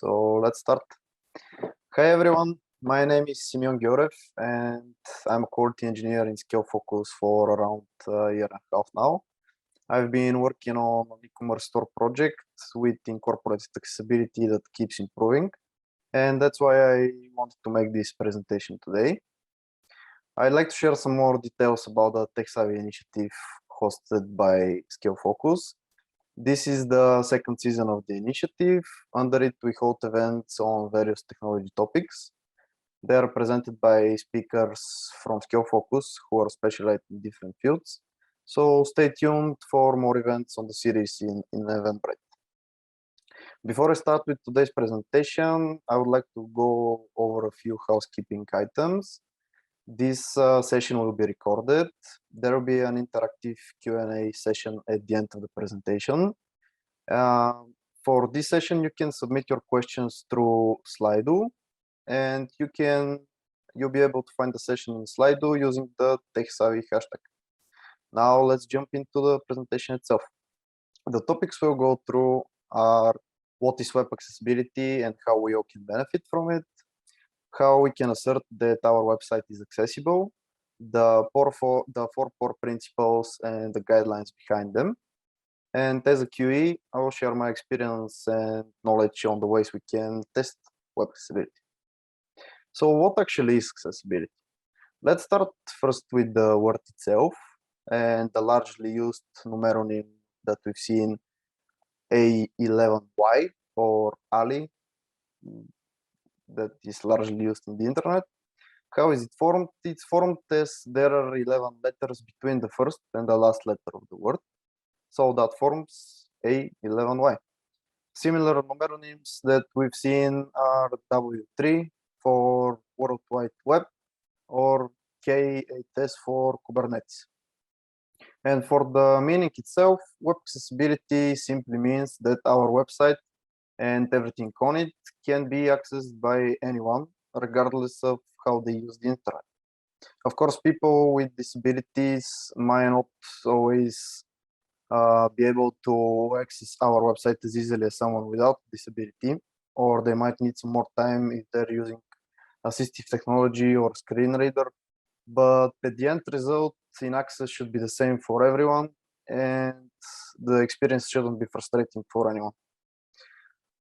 So let's start. Hi everyone, my name is Simeon Georev and I'm a quality engineer in Scalefocus for around a year and a half now. I've been working on an e-commerce store project with incorporated accessibility that keeps improving, and that's why I wanted to make this presentation today. I'd like to share some more details about the tech-savvy initiative hosted by Scalefocus. This is the second season of the initiative. Under it, we hold events on various technology topics. They are presented by speakers from Scalefocus who are specialized in different fields. So stay tuned for more events on the series in Eventbrite. Before I start with today's presentation, I would like to go over a few housekeeping items. This session will be recorded. There will be an interactive Q&A session at the end of the presentation. For this session, you can submit your questions through Slido, and you'll be able to find the session in Slido using the TechSavvy hashtag. Now let's jump into the presentation itself. The topics we'll go through are what is web accessibility and how we all can benefit from it, how we can assert that our website is accessible, the four core principles and the guidelines behind them. And as a QE, I will share my experience and knowledge on the ways we can test web accessibility. So what actually is accessibility? Let's start first with the word itself and the largely used numeronym that we've seen, A11y or Ali, that is largely used in the internet. How is it formed? It's formed as there are 11 letters between the first and the last letter of the word. So that forms A11y. Similar numeronyms that we've seen are W3 for World Wide Web or K8S for Kubernetes. And for the meaning itself, web accessibility simply means that our website and everything on it can be accessed by anyone, regardless of how they use the internet. Of course, people with disabilities might not always be able to access our website as easily as someone without disability, or they might need some more time if they're using assistive technology or screen reader. But at the end result, in access should be the same for everyone, and the experience shouldn't be frustrating for anyone.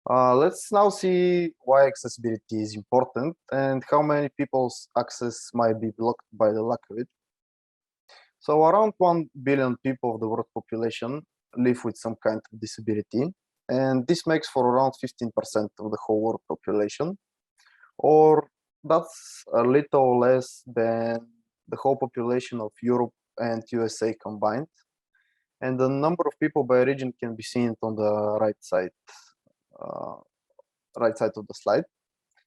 Let's now see why accessibility is important and how many people's access might be blocked by the lack of it. So around 1 billion people of the world population live with some kind of disability, and this makes for around 15% of the whole world population, or that's a little less than the whole population of Europe and USA combined. And the number of people by region can be seen on the right side of the slide.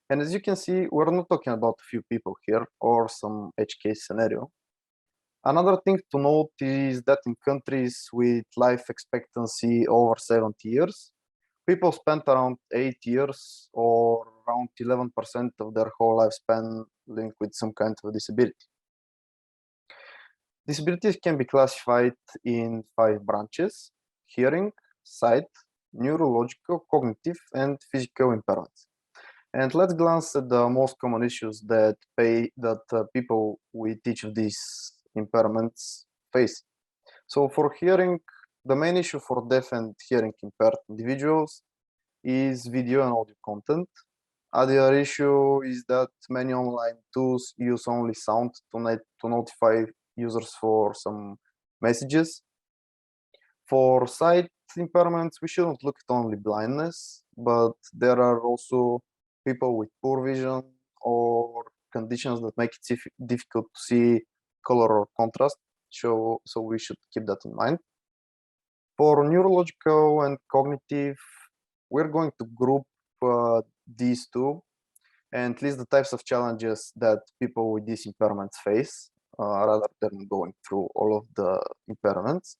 And as you can see, we're not talking about a few people here or some edge case scenario. Another thing to note is that in countries with life expectancy over 70 years, people spend around 8 years or around 11% of their whole lifespan living with some kind of disability. Disabilities can be classified in 5 branches: hearing, sight, neurological, cognitive, and physical impairments. And let's glance at the most common issues that people with each of these impairments face. So for hearing, the main issue for deaf and hearing impaired individuals is video and audio content. Other issue is that many online tools use only sound to notify users for some messages. For sight impairments, we shouldn't look at only blindness, but there are also people with poor vision or conditions that make it difficult to see color or contrast, so we should keep that in mind. For neurological and cognitive, we're going to group these two and list the types of challenges that people with these impairments face, rather than going through all of the impairments.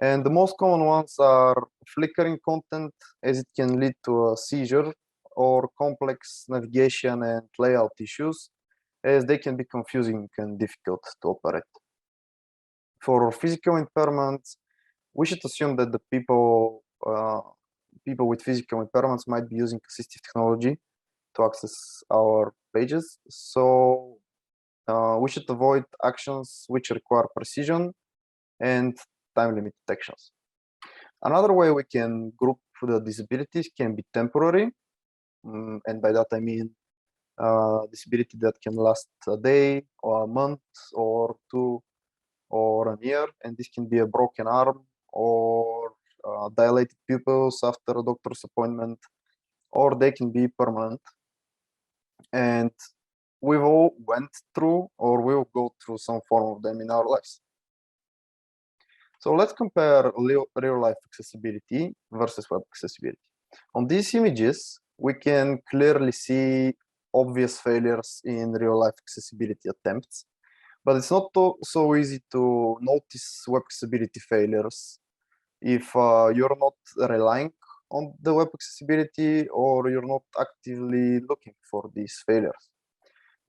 And the most common ones are flickering content, as it can lead to a seizure, or complex navigation and layout issues, as they can be confusing and difficult to operate. For physical impairments, we should assume that the people people with physical impairments might be using assistive technology to access our pages. So we should avoid actions which require precision and time-limited actions. Another way we can group the disabilities can be temporary, and by that I mean disability that can last a day or a month or two or a year, and this can be a broken arm or dilated pupils after a doctor's appointment, or they can be permanent. And we've all went through or will go through some form of them in our lives. So let's compare real life accessibility versus web accessibility. On these images, we can clearly see obvious failures in real life accessibility attempts, but it's not so easy to notice web accessibility failures if you're not relying on the web accessibility or you're not actively looking for these failures.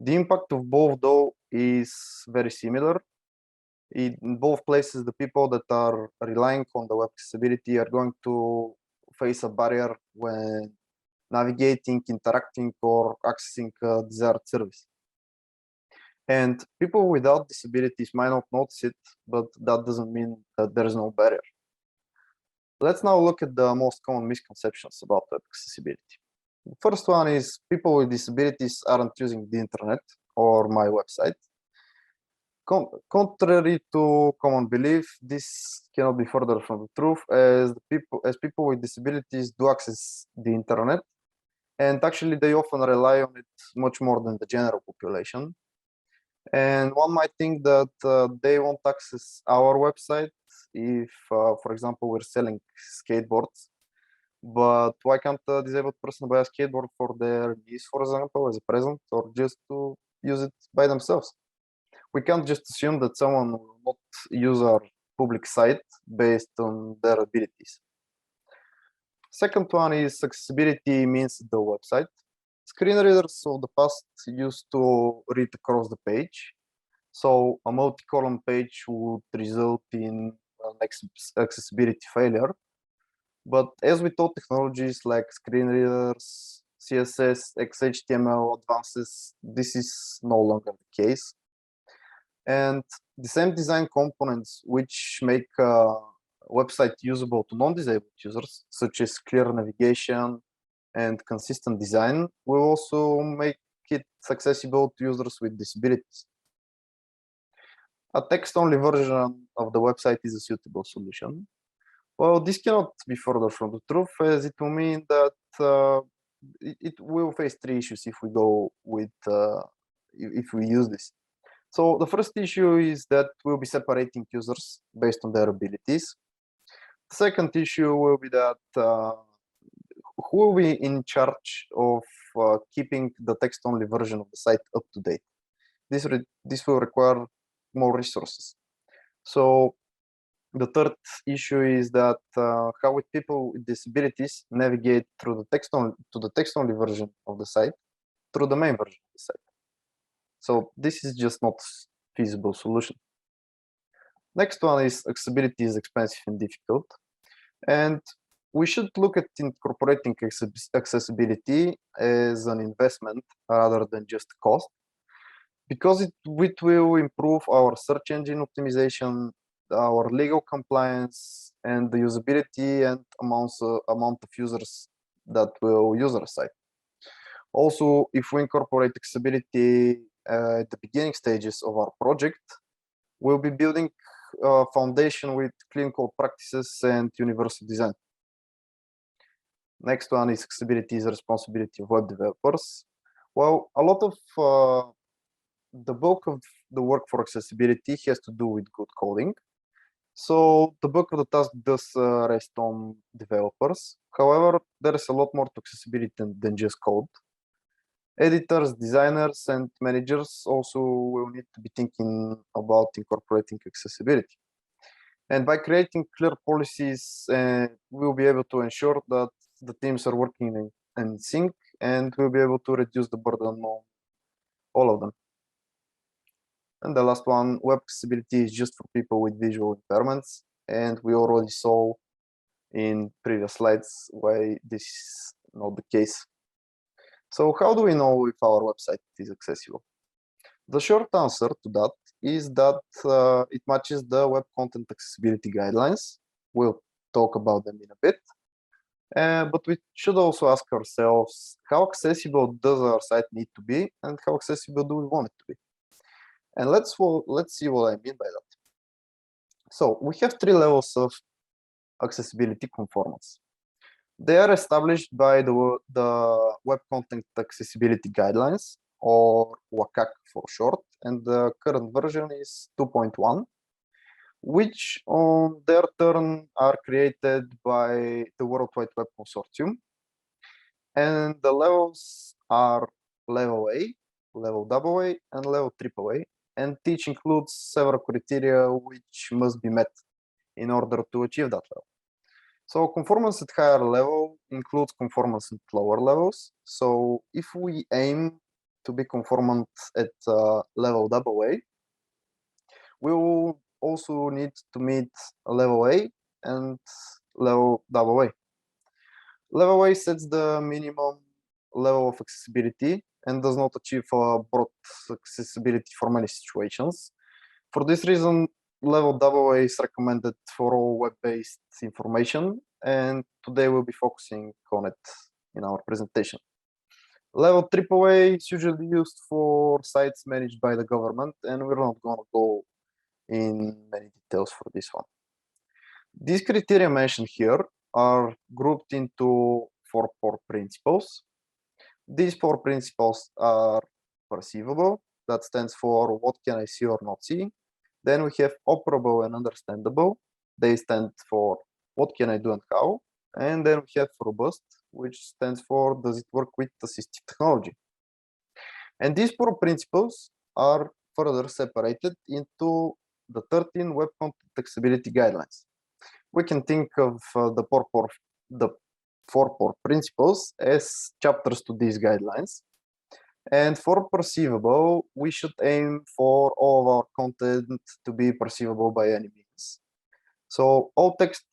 The impact of both, though, is very similar. In both places, the people that are relying on the web accessibility are going to face a barrier when navigating, interacting, or accessing a desired service. And people without disabilities might not notice it, but that doesn't mean that there is no barrier. Let's now look at the most common misconceptions about web accessibility. The first one is people with disabilities aren't using the internet or my website. Contrary to common belief, this cannot be further from the truth, as people with disabilities do access the internet, and actually they often rely on it much more than the general population. And one might think that they won't access our website if, for example, we're selling skateboards. But why can't a disabled person buy a skateboard for their niece, for example, as a present, or just to use it by themselves? We can't just assume that someone will not use our public site based on their abilities. Second one is accessibility means the website. Screen readers of the past used to read across the page. So a multi-column page would result in an accessibility failure. But as with all technologies like screen readers, CSS, XHTML advances, this is no longer the case. And the same design components which make a website usable to non-disabled users, such as clear navigation and consistent design, will also make it accessible to users with disabilities. A text-only version of the website is a suitable solution. Well, this cannot be further from the truth, as it will mean that it will face three issues if we go with if we use this. So the first issue is that we'll be separating users based on their abilities. The second issue will be that who will be in charge of keeping the text-only version of the site up to date? This will require more resources. So the third issue is that how would people with disabilities navigate through the text-only version of the site through the main version of the site? So this is just not a feasible solution. Next one is accessibility is expensive and difficult. And we should look at incorporating accessibility as an investment rather than just cost, because it will improve our search engine optimization, our legal compliance, and the usability and amount of users that will use our site. Also, if we incorporate accessibility at the beginning stages of our project, we'll be building a foundation with clean code practices and universal design. Next one is accessibility is the responsibility of web developers. Well, a lot of the bulk of the work for accessibility has to do with good coding. So the bulk of the task does rest on developers. However, there is a lot more to accessibility than just code. Editors, designers, and managers also will need to be thinking about incorporating accessibility. And by creating clear policies, we'll be able to ensure that the teams are working in sync, and we'll be able to reduce the burden on all of them. And the last one, web accessibility is just for people with visual impairments. And we already saw in previous slides why this is not the case. So how do we know if our website is accessible? The short answer to that is that it matches the Web Content Accessibility Guidelines. We'll talk about them in a bit. But we should also ask ourselves, how accessible does our site need to be, and how accessible do we want it to be? And let's see what I mean by that. So we have 3 levels of accessibility conformance. They are established by the Web Content Accessibility Guidelines, or WCAG for short, and the current version is 2.1, which on their turn are created by the World Wide Web Consortium. And the levels are level A, level AA, and level AAA, and each includes several criteria which must be met in order to achieve that level. So conformance at higher level includes conformance at lower levels. So if we aim to be conformant at level AA, we will also need to meet level A and level AA. Level A sets the minimum level of accessibility and does not achieve broad accessibility for many situations. For this reason, level AA is recommended for all web-based information, and today we'll be focusing on it in our presentation. Level AAA is usually used for sites managed by the government, and we're not going to go in many details for this one. These criteria mentioned here are grouped into 4 core principles. These 4 principles are perceivable, that stands for what can I see or not see. Then we have operable and understandable. They stand for what can I do and how. And then we have robust, which stands for does it work with assistive technology. And these 4 principles are further separated into the 13 Web Content Accessibility Guidelines. We can think of the 4 core principles as chapters to these guidelines. And for perceivable, we should aim for all of our content to be perceivable by any means. So all text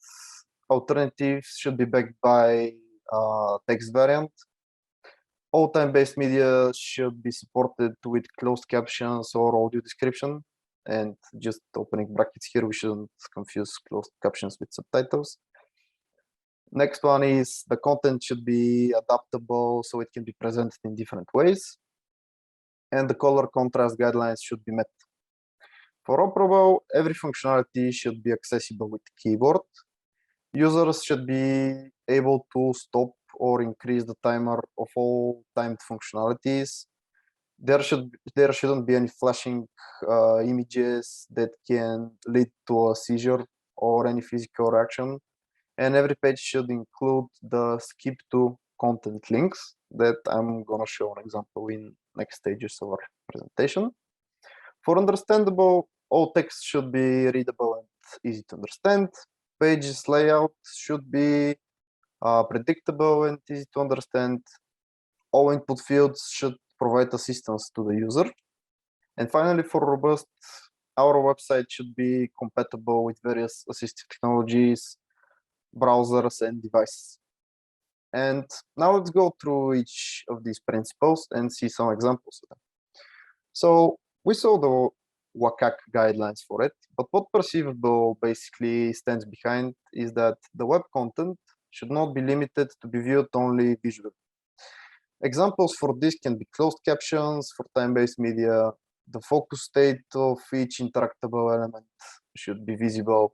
alternatives should be backed by text variant. All time-based media should be supported with closed captions or audio description. And just opening brackets here, we shouldn't confuse closed captions with subtitles. Next one is the content should be adaptable so it can be presented in different ways. And the color contrast guidelines should be met. For Operable, every functionality should be accessible with the keyboard. Users should be able to stop or increase the timer of all timed functionalities. There shouldn't be any flashing images that can lead to a seizure or any physical reaction. And every page should include the skip to content links that I'm gonna show an example in next stages of our presentation. For understandable, all text should be readable and easy to understand. Pages layout should be predictable and easy to understand. All input fields should provide assistance to the user. And finally, for robust, our website should be compatible with various assistive technologies, browsers, and devices. And now let's go through each of these principles and see some examples of them. So we saw the WCAG guidelines for it, but what Perceivable basically stands behind is that the web content should not be limited to be viewed only visually. Examples for this can be closed captions for time-based media. The focus state of each interactable element should be visible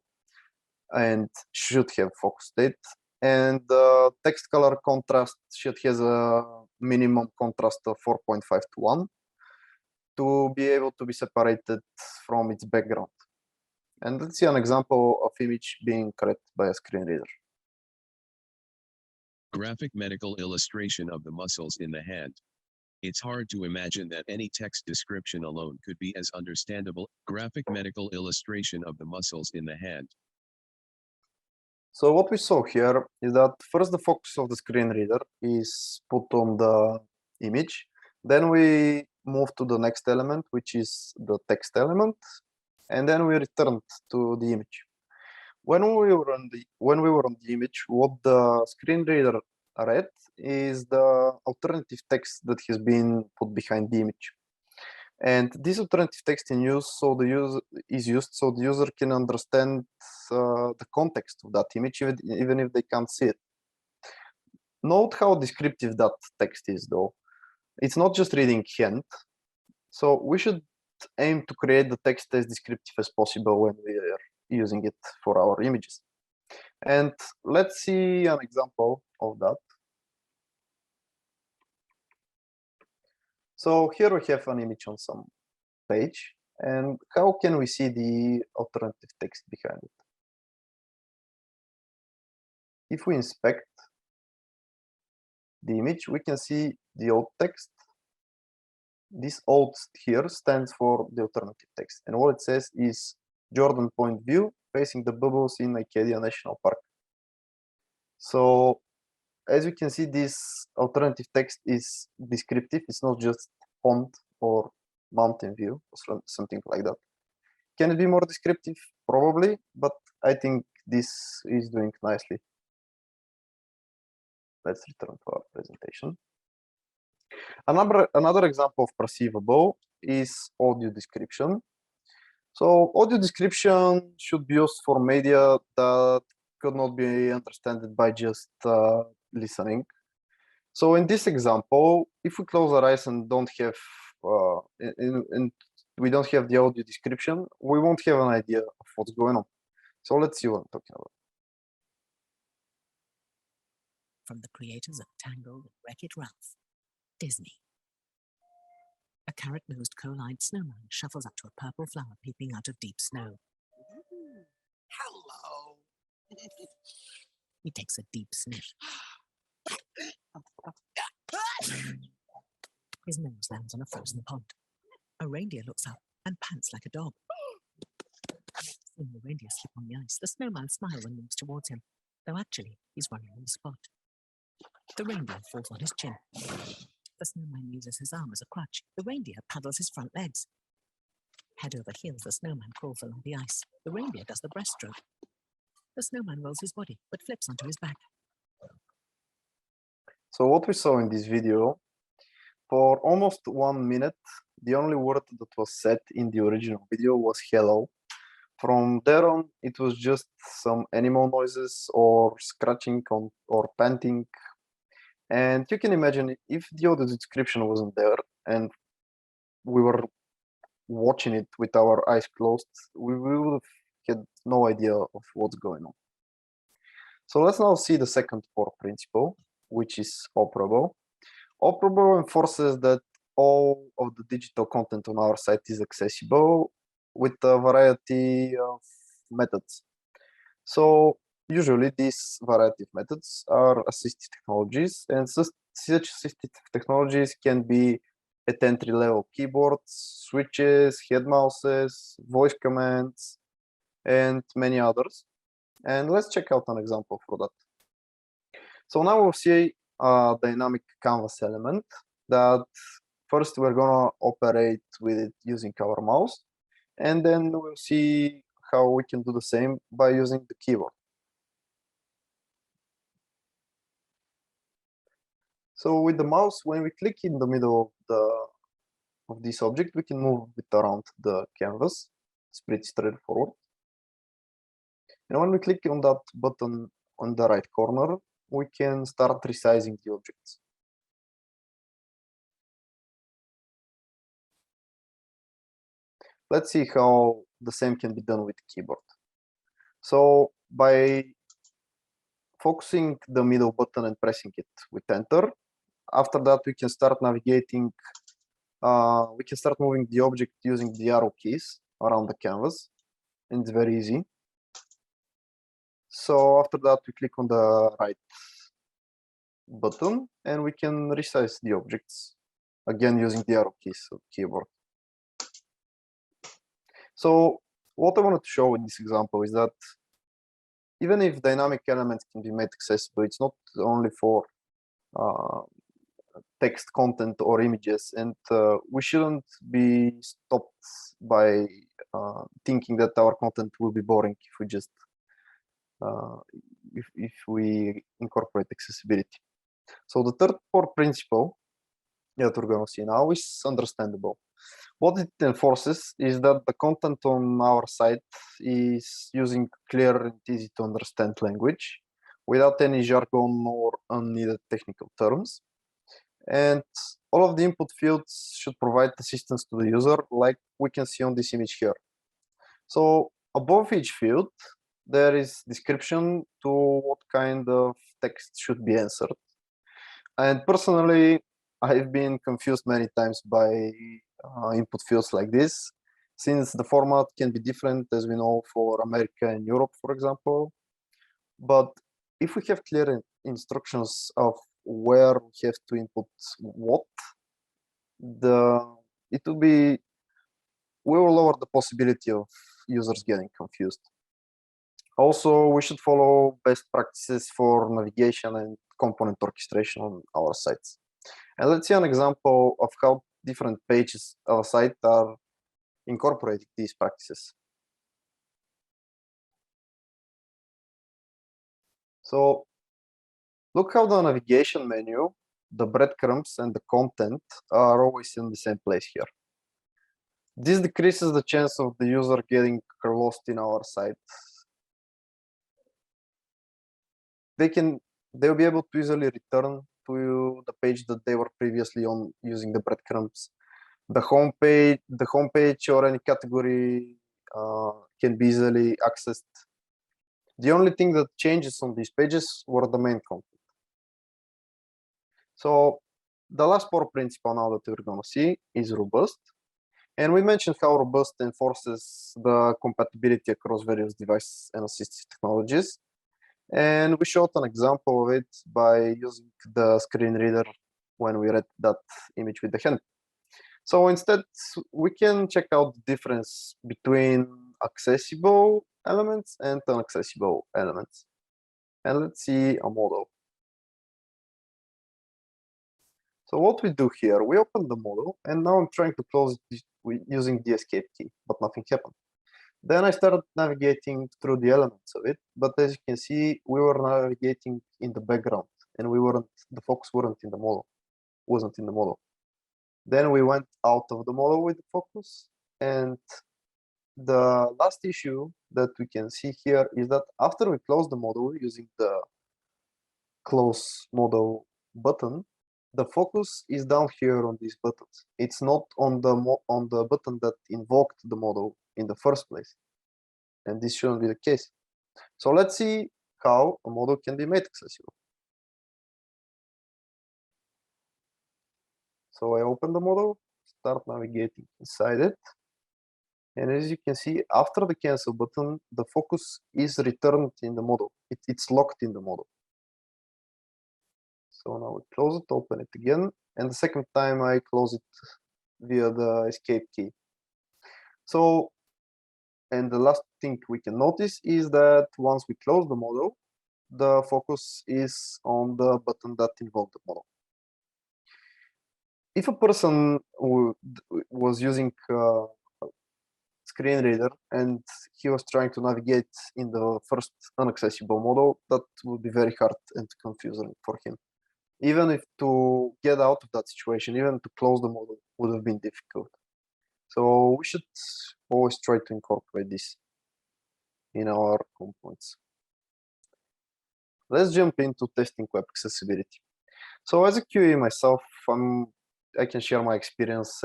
and should have focus state. And the text color contrast should have a minimum contrast of 4.5 to 1 to be able to be separated from its background. And let's see an example of image being read by a screen reader. Graphic medical illustration of the muscles in the hand. It's hard to imagine that any text description alone could be as understandable. Graphic medical illustration of the muscles in the hand. So what we saw here is that first the focus of the screen reader is put on the image. Then we move to the next element, which is the text element. And then we return to the image. when we were on the image, what the screen reader read is the alternative text that has been put behind the image. And this alternative text in use, so the user can understand the context of that image, even if they can't see it. Note how descriptive that text is, though. It's not just reading hint. So we should aim to create the text as descriptive as possible when we are using it for our images. And let's see an example of that. So here we have an image on some page, and how can we see the alternative text behind it? If we inspect the image, we can see the alt text. This alt here stands for the alternative text, and what it says is Jordan Point view facing the bubbles in Acadia National Park. So as you can see, this alternative text is descriptive. It's not just font or mountain view or something like that. Can it be more descriptive? Probably, but I think this is doing nicely. Let's return to our presentation. Another example of perceivable is audio description. So audio description should be used for media that could not be understood by just listening. So in this example, if we close our eyes and don't have we don't have the audio description, we won't have an idea of what's going on. So let's see what I'm talking about. From the creators of Tangled and Wreck-It Ralph, Disney. A carrot-nosed coal-eyed snowman shuffles up to a purple flower peeping out of deep snow. Hello. He takes a deep sniff. His nose lands on a frozen pond. A reindeer looks up and pants like a dog. Seeing the reindeer slip on the ice, the snowman smiles and moves towards him, though actually he's running on the spot. The reindeer falls on his chin. The snowman uses his arm as a crutch. The reindeer paddles his front legs. Head over heels, the snowman crawls along the ice. The reindeer does the breaststroke. The snowman rolls his body, but flips onto his back. So what we saw in this video, for almost 1 minute, the only word that was said in the original video was hello. From there on, it was just some animal noises or scratching or panting. And you can imagine if the audio description wasn't there and we were watching it with our eyes closed, we would have had no idea of what's going on. So let's now see the second core principle, which is operable. Operable enforces that all of the digital content on our site is accessible with a variety of methods. So usually these variety of methods are assistive technologies, and such assistive technologies can be at entry-level keyboards, switches, head mouses, voice commands, and many others. And let's check out an example for that. So now we'll see a dynamic canvas element that first we're gonna operate with it using our mouse, and then we'll see how we can do the same by using the keyboard. So with the mouse, when we click in the middle of this object, we can move it around the canvas. It's pretty straightforward. And when we click on that button on the right corner, we can start resizing the objects. Let's see how the same can be done with the keyboard. So by focusing the middle button and pressing it with enter, after that we can start navigating, we can start moving the object using the arrow keys around the canvas, and it's very easy. So after that we click on the right button and we can resize the objects, again using the arrow keys of the keyboard. So what I wanted to show in this example is that even if dynamic elements can be made accessible, it's not only for text content or images, and we shouldn't be stopped by thinking that our content will be boring if we just if we incorporate accessibility. So the third core principle that we're going to see now is understandable. What it enforces is that the content on our site is using clear and easy to understand language without any jargon or unneeded technical terms. And all of the input fields should provide assistance to the user, like we can see on this image here. So above each field, there is description to what kind of text should be answered. And personally, I've been confused many times by input fields like this, since the format can be different, as we know, for America and Europe, for example. But if we have clear instructions of where we have to input what, it will be, we will lower the possibility of users getting confused. Also, we should follow best practices for navigation and component orchestration on our sites. And let's see an example of how different pages of a site are incorporating these practices. So look how the navigation menu, the breadcrumbs, and the content are always in the same place here. This decreases the chance of the user getting lost in our site. They'll be able to easily return to the page that they were previously on using the breadcrumbs. The homepage or any category can be easily accessed. The only thing that changes on these pages were the main content. So the last core principle now that we're going to see is robust. And we mentioned how robust enforces the compatibility across various devices and assistive technologies. And we showed an example of it by using the screen reader when we read that image with the hand. So instead, we can check out the difference between accessible elements and inaccessible elements. And let's see a model. So what we do here, we open the model, and now I'm trying to close it using the escape key, but nothing happened. Then I started navigating through the elements of it, but as you can see, we were navigating in the background, and the focus wasn't in the model. Then we went out of the model with the focus, and the last issue that we can see here is that after we close the model using the close model button, the focus is down here on these buttons. It's not on the button that invoked the model in the first place, and this shouldn't be the case. So let's see how a model can be made accessible. So I open the model, start navigating inside it, and as you can see, after the cancel button, the focus is returned in the model. It's locked in the model. So now we close it, open it again, and the second time I close it via the escape key. So, and the last thing we can notice is that once we close the model, the focus is on the button that invoked the model. If a person was using screen reader and he was trying to navigate in the first inaccessible model, that would be very hard and confusing for him. Even if to get out of that situation, even to close the model would have been difficult. So we should always try to incorporate this in our components. Let's jump into testing web accessibility. So as a QA myself, I can share my experience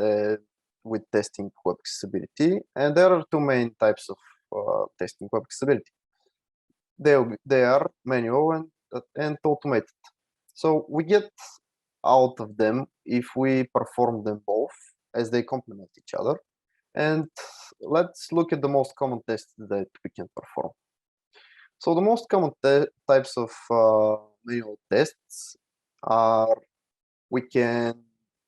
with testing web accessibility, and there are two main types of testing web accessibility. They are manual and automated. So we get out of them if we perform them both, as they complement each other. And let's look at the most common tests that we can perform. So the most common types of manual tests are, we can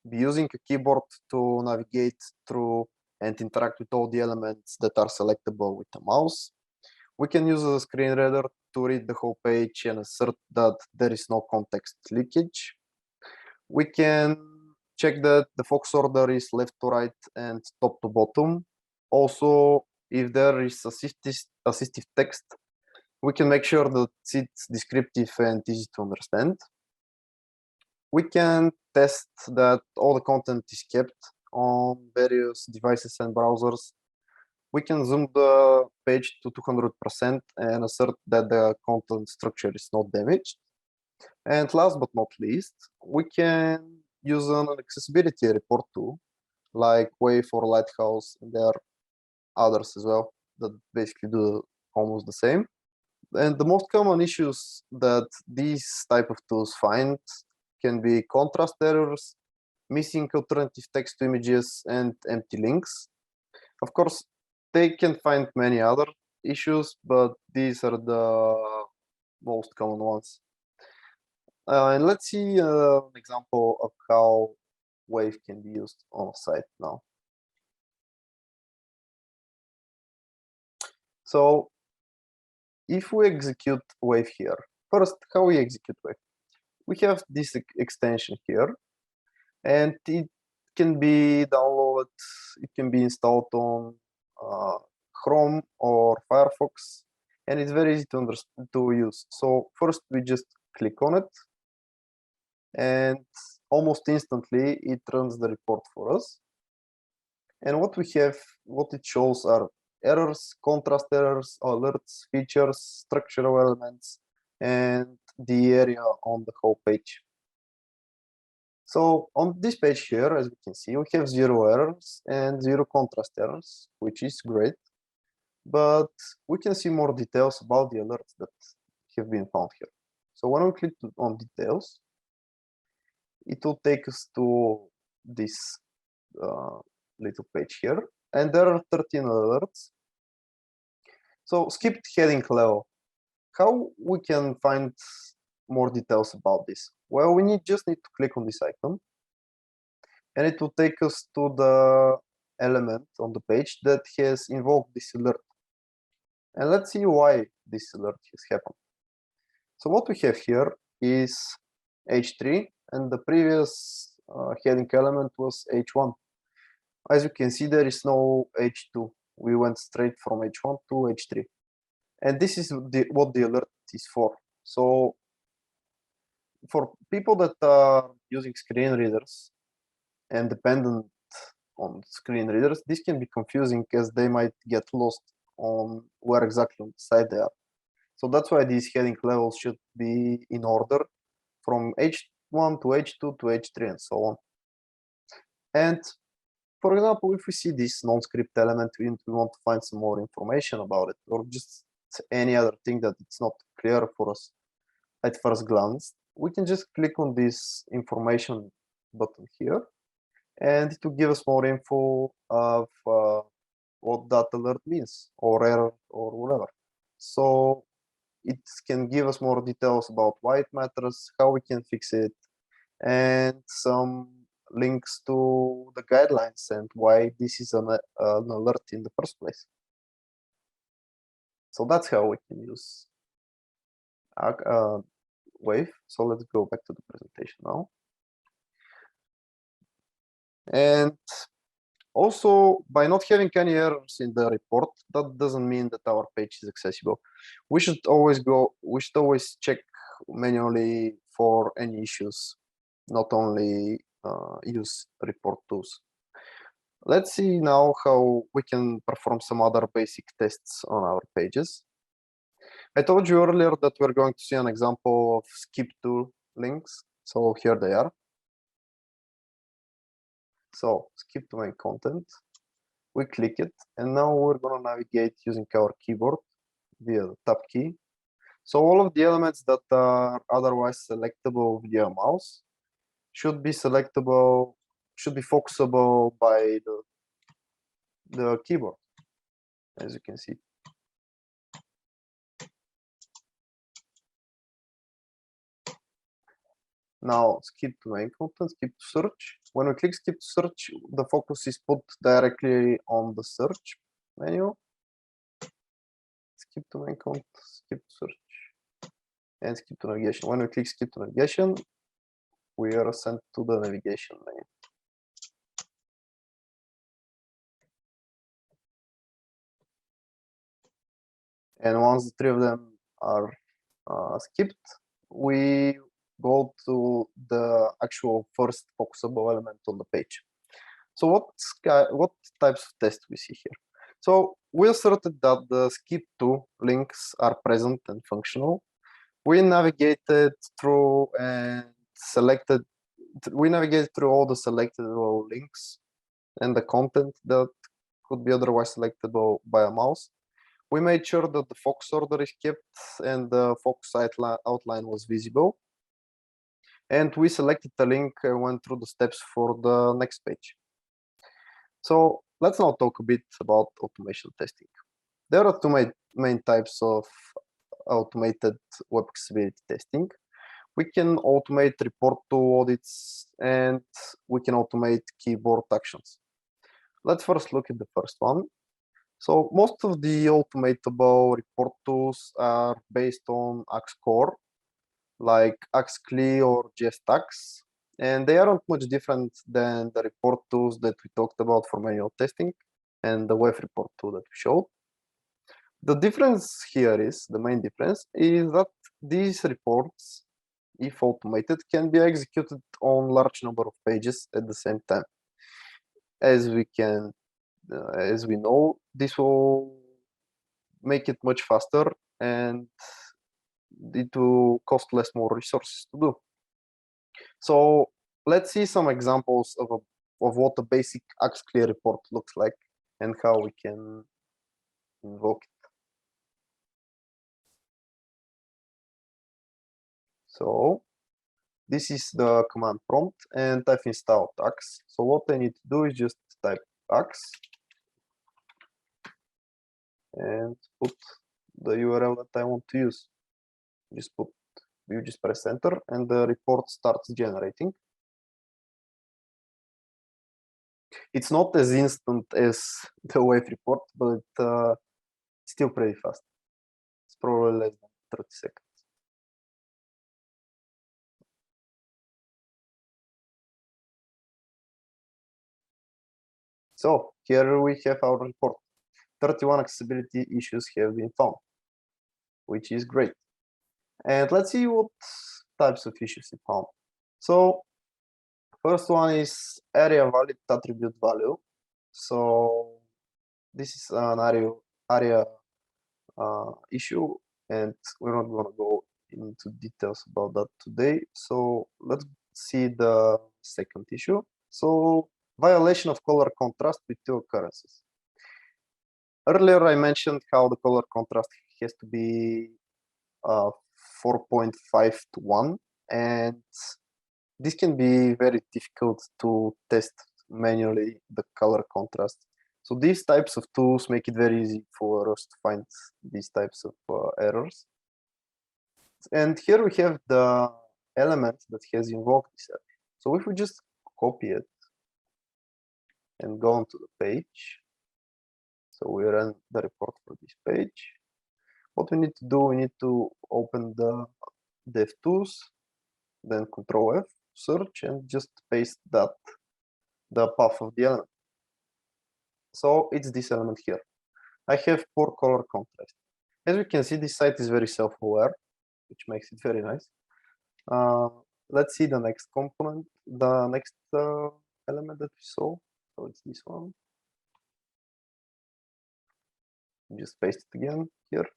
be using a keyboard to navigate through and interact with all the elements that are selectable with a mouse. We can use a screen reader to read the whole page and assert that there is no context leakage. We can check that the focus order is left to right and top to bottom. Also, if there is assistive text, We can make sure that it's descriptive and easy to understand. We can test that all the content is kept on various devices and browsers. We can zoom the page to 200% and assert that the content structure is not damaged. And last but not least, we can use an accessibility report tool like Wave or Lighthouse, and there are others as well that basically do almost the same. And the most common issues that these type of tools find can be contrast errors, missing alternative text to images, and empty links. Of course, they can find many other issues, but these are the most common ones. And let's see an example of how Wave can be used on a site now. So if we execute Wave here, first, how we execute Wave? We have this extension here, and it can be downloaded, it can be installed on Chrome or Firefox, and it's very easy to use. So first we just click on it, and almost instantly it runs the report for us. And what we have, what it shows are errors, contrast errors, alerts, features, structural elements, and the area on the whole page. So on this page here, as we can see, we have 0 errors and 0 contrast errors, which is great. But we can see more details about the alerts that have been found here. So when we click on details, it will take us to this little page here, and there are 13 alerts. So skipped heading level. How we can find more details about this? Well, we just need to click on this icon, and it will take us to the element on the page that has invoked this alert. And let's see why this alert has happened. So what we have here is H3, and the previous heading element was H1. As you can see, there is no H2. We went straight from H1 to H3. And this is what the alert is for. So for people that are using screen readers and dependent on screen readers, this can be confusing as they might get lost on where exactly on the site they are. So that's why these heading levels should be in order from H1 to H2 to H3 and so on. And for example, if we see this non-script element, we want to find some more information about it, or just any other thing that it's not clear for us at first glance, we can just click on this information button here, and it will give us more info of what that alert means, or error, or whatever. So it can give us more details about why it matters, how we can fix it, and some links to the guidelines and why this is an alert in the first place. So that's how we can use Wave. So let's go back to the presentation now. And also, by not having any errors in the report, that doesn't mean that our page is accessible. We should always check manually for any issues, not only use report tools. Let's see now how we can perform some other basic tests on our pages. I told you earlier that we're going to see an example of skip to links. So here they are. So skip to main content. We click it, and now we're going to navigate using our keyboard via the tab key. So all of the elements that are otherwise selectable via mouse should be selectable, should be focusable by the keyboard, as you can see. Now skip to main content, skip to search. When we click skip to search, the focus is put directly on the search menu. Skip to main content, skip to search, and skip to navigation. When we click skip to navigation, we are sent to the navigation menu. And once the three of them are skipped, we go to the actual first focusable element on the page. So what types of tests we see here? So we asserted that the skip to links are present and functional. We navigated through all the selected links and the content that could be otherwise selectable by a mouse. We made sure that the focus order is kept and the focus outline was visible. And we selected the link and went through the steps for the next page. So let's now talk a bit about automation testing. There are two main types of automated web accessibility testing. We can automate report to audits and we can automate keyboard actions. Let's first look at the first one. So most of the automatable report tools are based on Axe Core, like AxeCli or JSTax, and they aren't much different than the report tools that we talked about for manual testing and the web report tool that we showed. The difference here is, the main difference is that these reports, if automated, can be executed on large number of pages at the same time. As we know, this will make it much faster and it will cost more resources to do. So let's see some examples of what a basic AxeCli report looks like and how we can invoke it. So this is the command prompt and I've installed Axe. So what I need to do is just type Axe and put the URL that I want to use. You just press enter and the report starts generating. It's not as instant as the web report, but still pretty fast. It's probably less than 30 seconds. So here we have our report. 31 accessibility issues have been found, which is great. And let's see what types of issues we found. So first one is area valid attribute value. So this is an area issue, and we're not going to go into details about that today. So let's see the second issue. So violation of color contrast with two occurrences. Earlier I mentioned how the color contrast has to be 4.5 to 1, and this can be very difficult to test manually, the color contrast. So these types of tools make it very easy for us to find these types of errors. And here we have the element that has invoked this error. So if we just copy it and go onto the page, so we run the report for this page. What we need to do, we need to open the DevTools, then Control F, search, and just paste the path of the element. So it's this element here. I have poor color contrast. As we can see, this site is very self-aware, which makes it very nice. Let's see the next component, the next element that we saw. So it's this one. Just paste it again here.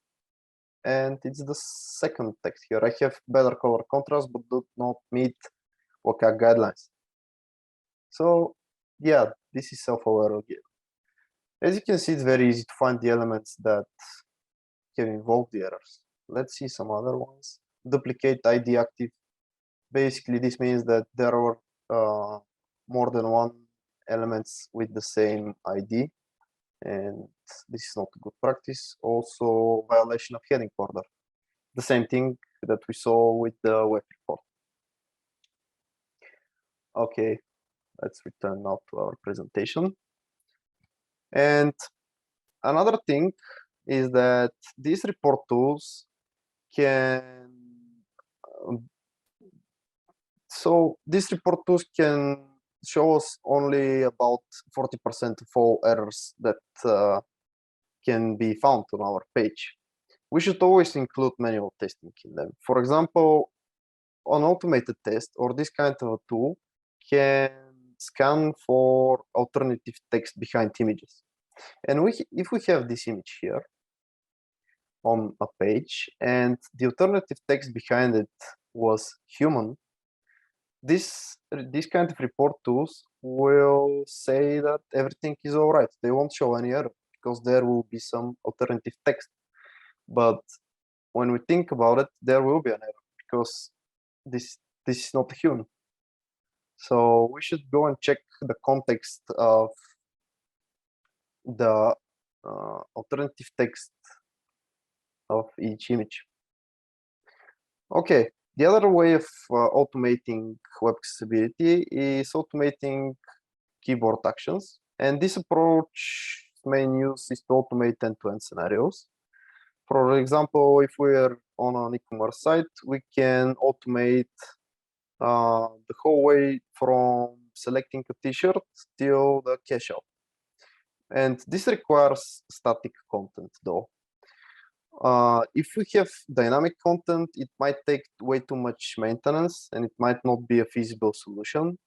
And it's the second text here. I have better color contrast, but do not meet WCAG guidelines. So yeah, this is self-aware again. As you can see, it's very easy to find the elements that can invoke the errors. Let's see some other ones. Duplicate ID active. Basically, this means that there are more than one elements with the same ID, and this is not a good practice. Also, violation of heading order. The same thing that we saw with the web report. Okay, let's return now to our presentation. And another thing is that these report tools can show us only about 40% of all errors that can be found on our page. we should always include manual testing in them. For example, an automated test or this kind of a tool can scan for alternative text behind images. And if we have this image here on a page and the alternative text behind it was human, this kind of report tools will say that everything is all right. They won't show any error because there will be some alternative text. But when we think about it, there will be an error because this is not a human. So we should go and check the context of the alternative text of each image. Okay, the other way of automating web accessibility is automating keyboard actions. And this approach main use is to automate end-to-end scenarios. For example, if we're on an e-commerce site, we can automate the whole way from selecting a t-shirt till the cash out. And this requires static content though. If we have dynamic content, it might take way too much maintenance and it might not be a feasible solution.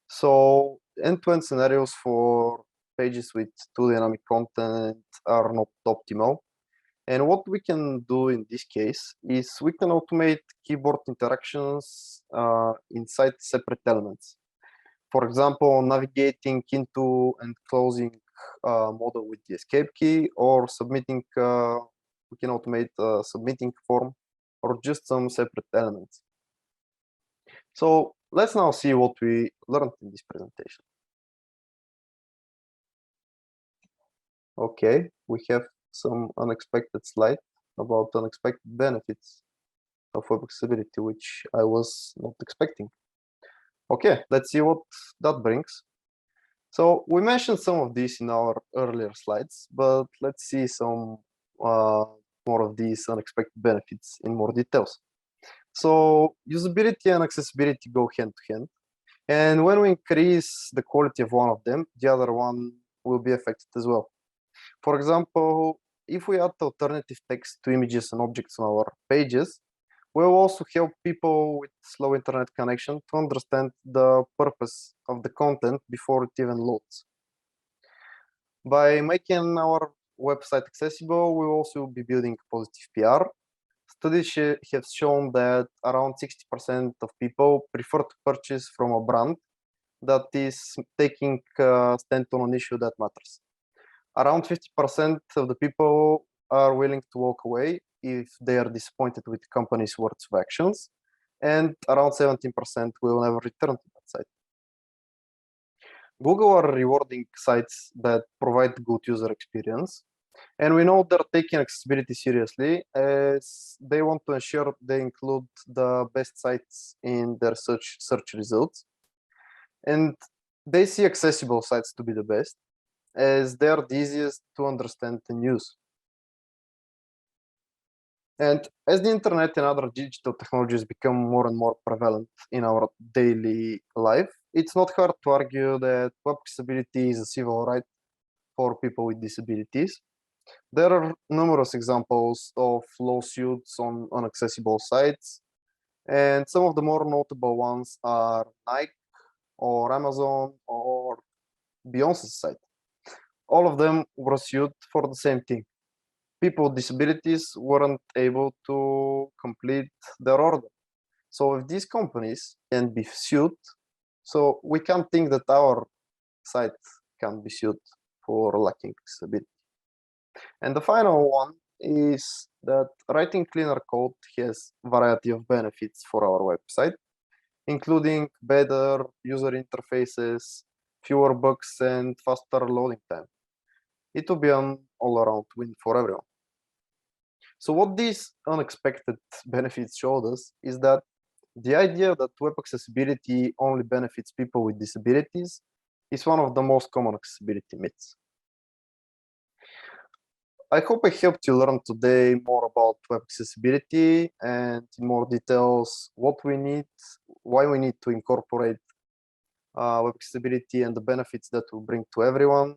So end-to-end scenarios for pages with too dynamic content are not optimal. And what we can do in this case is we can automate keyboard interactions inside separate elements. For example, navigating into and closing modal with the escape key, or submitting, we can automate a submitting form, or just some separate elements. So let's now see what we learned in this presentation. Okay, we have some unexpected slide about unexpected benefits of web accessibility, which I was not expecting. Okay, let's see what that brings. So we mentioned some of these in our earlier slides, but let's see some more of these unexpected benefits in more details. So usability and accessibility go hand to hand. And when we increase the quality of one of them, the other one will be affected as well. For example, if we add alternative text to images and objects on our pages, we'll also help people with slow internet connection to understand the purpose of the content before it even loads. By making our website accessible, we will also be building positive PR. Studies have shown that around 60% of people prefer to purchase from a brand that is taking a stand on an issue that matters. Around 50% of the people are willing to walk away if they are disappointed with the company's words of actions, and around 17% will never return to that site. Google are rewarding sites that provide good user experience, and we know they're taking accessibility seriously as they want to ensure they include the best sites in their search results. And they see accessible sites to be the best, as they are the easiest to understand and use. And as the internet and other digital technologies become more and more prevalent in our daily life, it's not hard to argue that web accessibility is a civil right for people with disabilities. There are numerous examples of lawsuits on inaccessible sites, and some of the more notable ones are Nike or Amazon or Beyonce's site. All of them were sued for the same thing. People with disabilities weren't able to complete their order. So if these companies can be sued, so we can't think that our site can be sued for lacking accessibility. And the final one is that writing cleaner code has a variety of benefits for our website, including better user interfaces, fewer bugs, and faster loading time. It will be an all-around win for everyone. So what these unexpected benefits showed us is that the idea that web accessibility only benefits people with disabilities is one of the most common accessibility myths. I hope I helped you learn today more about web accessibility and in more details what we need, why we need to incorporate web accessibility and the benefits that will bring to everyone.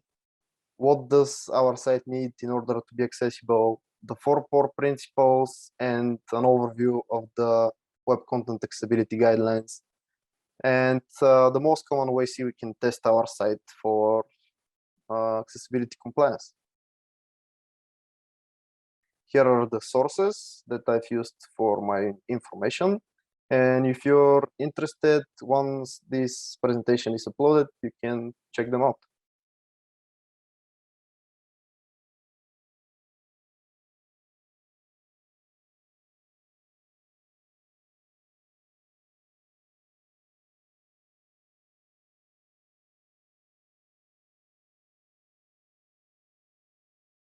What does our site need in order to be accessible? the 4 core principles and an overview of the web content accessibility guidelines, and the most common ways we can test our site for accessibility compliance. Here are the sources that I've used for my information. And if you're interested, once this presentation is uploaded, you can check them out.